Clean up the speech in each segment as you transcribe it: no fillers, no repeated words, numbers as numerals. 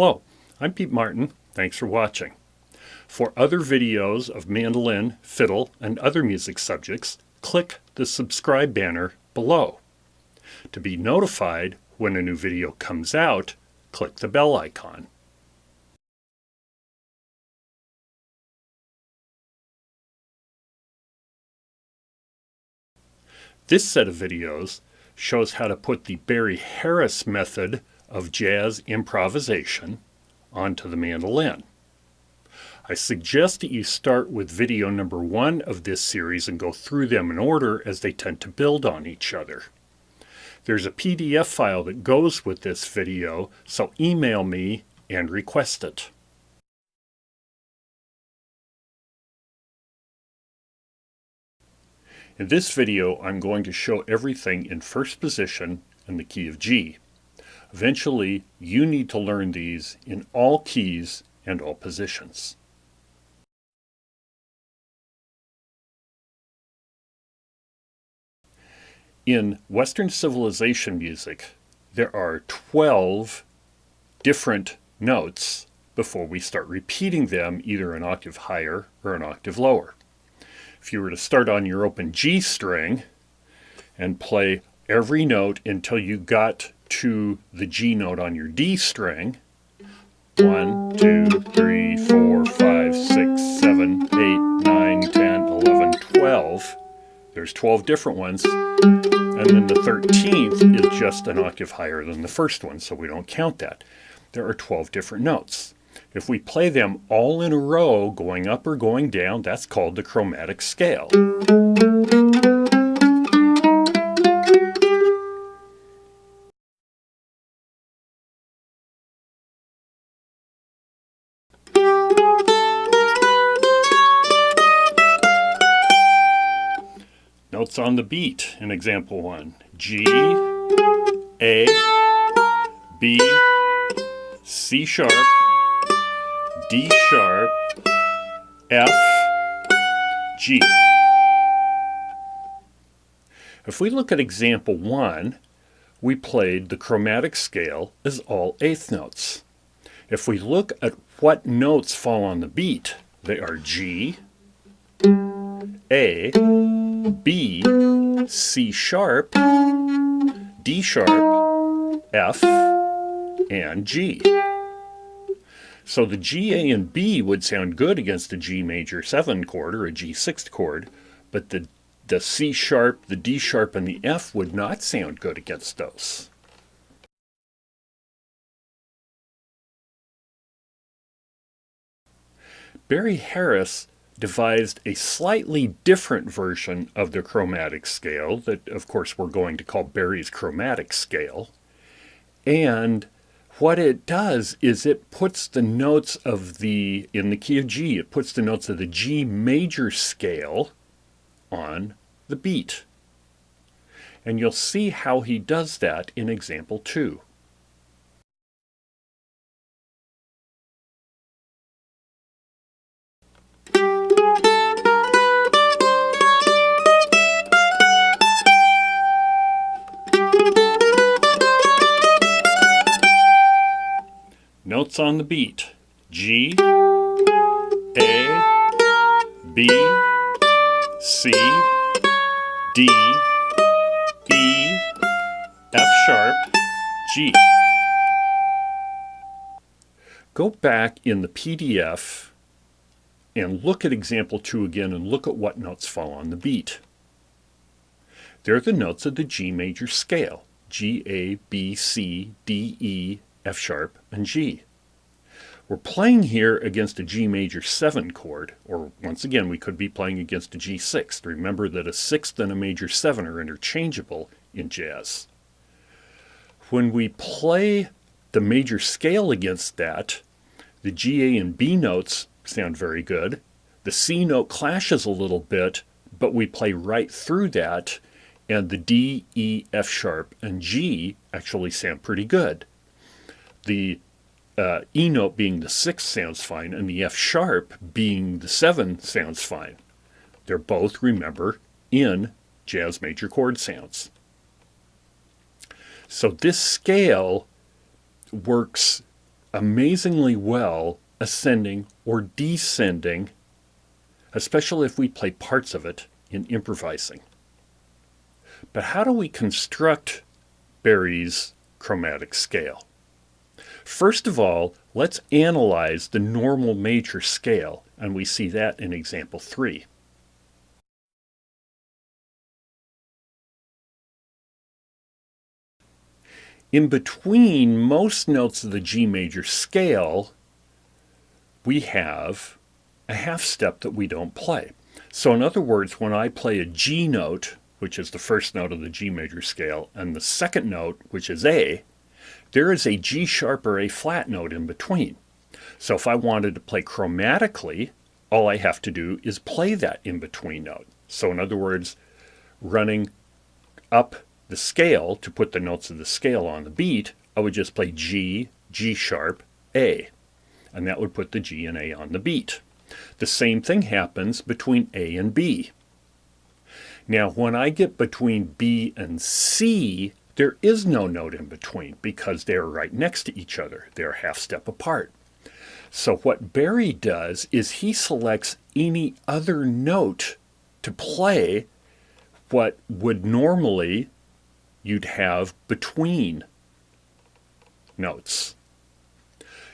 Hello, I'm Pete Martin. Thanks for watching. For other videos of mandolin, fiddle, and other music subjects, click the subscribe banner below. To be notified when a new video comes out, click the bell icon. This set of videos shows how to put the Barry Harris method of jazz improvisation onto the mandolin. I suggest that you start with video number 1 of this series and go through them in order as they tend to build on each other. There's a PDF file that goes with this video, so email me and request it. In this video, I'm going to show everything in first position in the key of G. Eventually, you need to learn these in all keys and all positions. In Western civilization music, there are 12 different notes before we start repeating them either an octave higher or an octave lower. If you were to start on your open G string and play every note until you got to the G note on your D string, 1, 2, 3, 4, 5, 6, 7, 8, 9, 10, 11, 12. There's 12 different ones. And then the 13th is just an octave higher than the first one, so we don't count that. There are 12 different notes. If we play them all in a row, going up or going down, that's called the chromatic scale. Notes on the beat in example 1. G, A, B, C sharp, D sharp, F, G. If we look at example 1, we played the chromatic scale as all eighth notes. If we look at what notes fall on the beat, they are G, A, B, C sharp, D sharp, F, and G. So the G, A, and B would sound good against a G major 7 chord or a G 6th chord, but the C sharp, the D sharp, and the F would not sound good against those. Barry Harris devised a slightly different version of the chromatic scale that, of course, we're going to call Barry's chromatic scale. And what it does is it puts the notes of in the key of G, it puts the notes of the G major scale on the beat. And you'll see how he does that in example 2. Notes on the beat. G, A, B, C, D, E, F sharp, G. Go back in the PDF and look at example 2 again and look at what notes fall on the beat. They're the notes of the G major scale. G, A, B, C, D, E, F sharp, and G. We're playing here against a G major 7 chord, or once again, we could be playing against a G 6th. Remember that a 6th and a major 7 are interchangeable in jazz. When we play the major scale against that, the G, A, and B notes sound very good. The C note clashes a little bit, but we play right through that, and the D, E, F sharp, and G actually sound pretty good. The E note being the 6th sounds fine, and the F sharp being the 7 sounds fine. They're both, remember, in jazz major chord sounds. So this scale works amazingly well ascending or descending, especially if we play parts of it in improvising. But how do we construct Barry's chromatic scale? First of all, let's analyze the normal major scale, and we see that in example 3. In between most notes of the G major scale, we have a half step that we don't play. So in other words, when I play a G note, which is the first note of the G major scale, and the second note, which is A, there is a G sharp or A flat note in between. So if I wanted to play chromatically, all I have to do is play that in between note. So in other words, running up the scale to put the notes of the scale on the beat, I would just play G, G sharp, A, and that would put the G and A on the beat. The same thing happens between A and B. Now, when I get between B and C, there is no note in between because they're right next to each other. They're a half step apart. So what Barry does is he selects any other note to play what would normally you'd have between notes.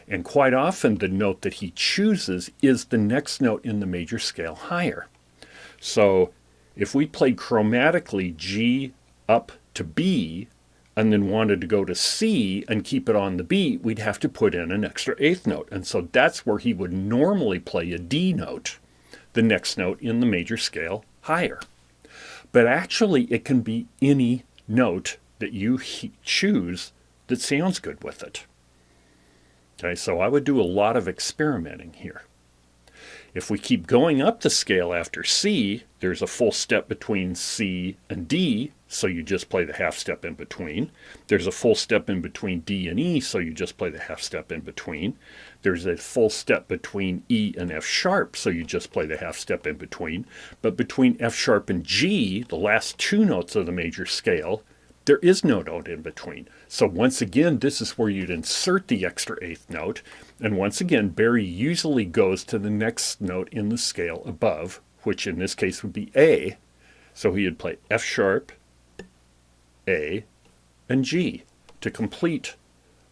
And quite often the note that he chooses is the next note in the major scale higher. So if we played chromatically G up to B and then wanted to go to C and keep it on the beat, we'd have to put in an extra eighth note. And so that's where he would normally play a D note, the next note in the major scale higher. But actually it can be any note that you choose that sounds good with it. Okay, so I would do a lot of experimenting here. If we keep going up the scale after C, there's a full step between C and D, so you just play the half step in between. There's a full step in between D and E, so you just play the half step in between. There's a full step between E and F sharp, so you just play the half step in between. But between F sharp and G, the last two notes of the major scale, there is no note in between. So once again, this is where you'd insert the extra eighth note. And once again, Barry usually goes to the next note in the scale above, which in this case would be A. So he would play F sharp, A, and G to complete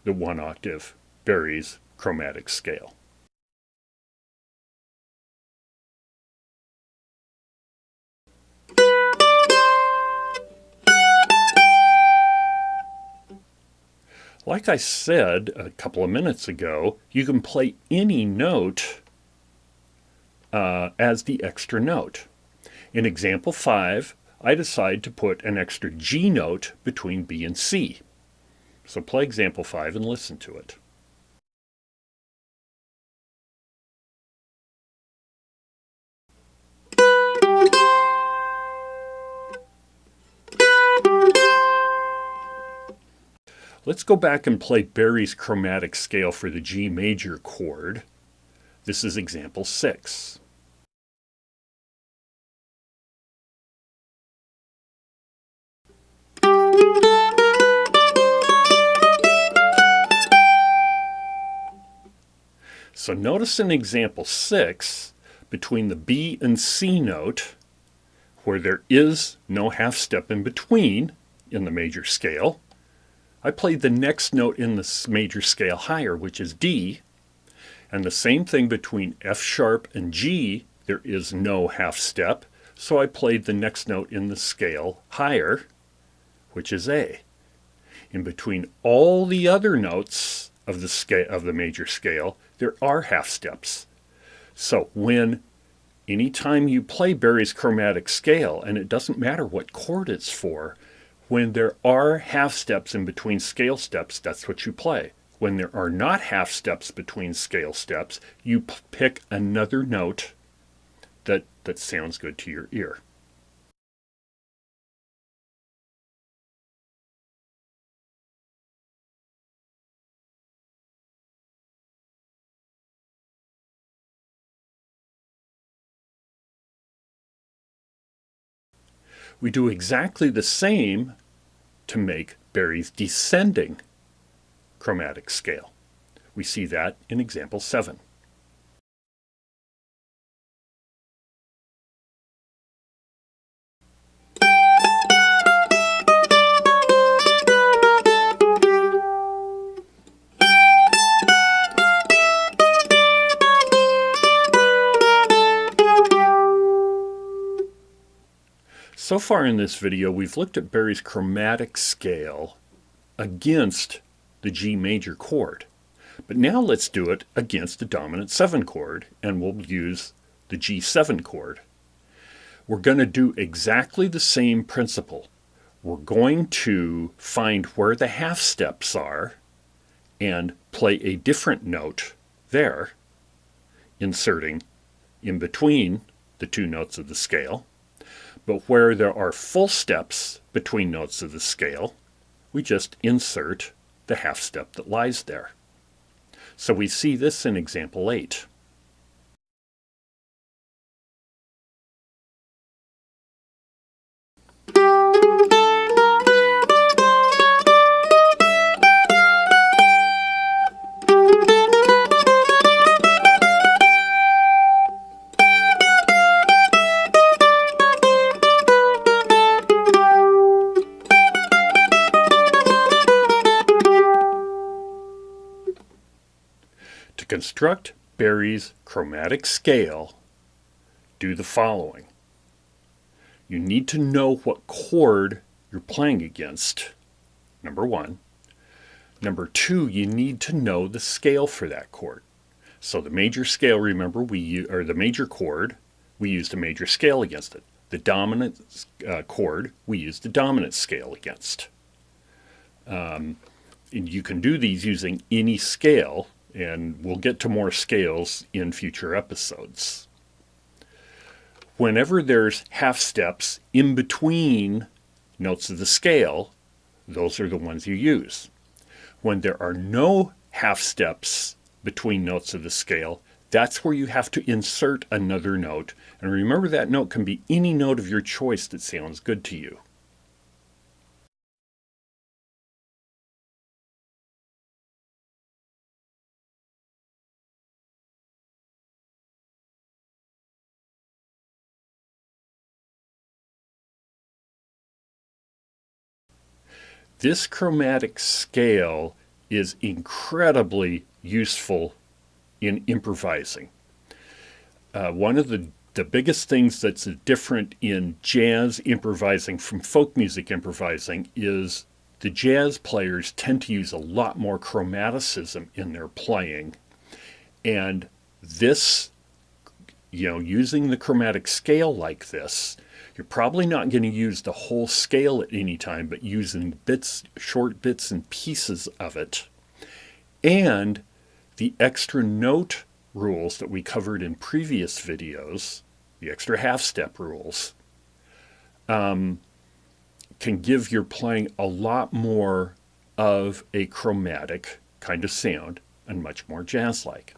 the one octave Barry's chromatic scale. Like I said a couple of minutes ago, you can play any note as the extra note. In example 5, I decide to put an extra G note between B and C. So play example 5 and listen to it. Let's go back and play Barry's chromatic scale for the G major chord. This is example 6. So notice in example 6, between the B and C note, where there is no half step in between in the major scale, I played the next note in the major scale higher, which is D, and the same thing between F sharp and G, there is no half step, so I played the next note in the scale higher, which is A. In between all the other notes of the major scale, there are half steps. So anytime you play Barry's chromatic scale, and it doesn't matter what chord it's for, when there are half steps in between scale steps, that's what you play. When there are not half steps between scale steps, you pick another note that sounds good to your ear. We do exactly the same to make Barry's descending chromatic scale. We see that in example 7. So far in this video, we've looked at Barry's chromatic scale against the G major chord. But now let's do it against the dominant 7 chord, and we'll use the G7 chord. We're going to do exactly the same principle. We're going to find where the half steps are and play a different note there, inserting in between the 2 notes of the scale. But where there are full steps between notes of the scale, we just insert the half step that lies there. So we see this in example 8. To construct Barry's chromatic scale, do the following. You need to know what chord you're playing against, number 1. Number 2, you need to know the scale for that chord. So the major scale, remember, the major chord, we used a major scale against it. The dominant chord, we used a dominant scale against. And you can do these using any scale, and we'll get to more scales in future episodes. Whenever there's half steps in between notes of the scale, those are the ones you use. When there are no half steps between notes of the scale, that's where you have to insert another note. And remember, that note can be any note of your choice that sounds good to you. This chromatic scale is incredibly useful in improvising. One of the biggest things that's different in jazz improvising from folk music improvising is the jazz players tend to use a lot more chromaticism in their playing. And this, using the chromatic scale like this, you're probably not going to use the whole scale at any time, but using short bits and pieces of it. And the extra note rules that we covered in previous videos, the extra half step rules, can give your playing a lot more of a chromatic kind of sound and much more jazz-like.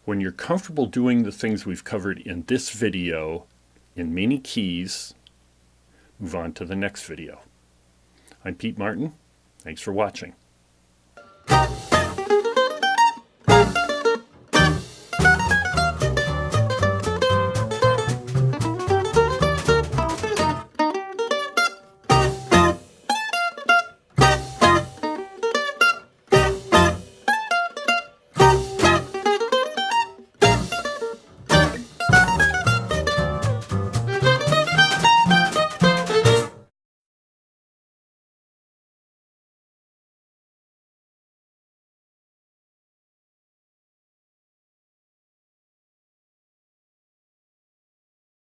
When you're comfortable doing the things we've covered in this video in many keys, move on to the next video. I'm Pete Martin. Thanks for watching.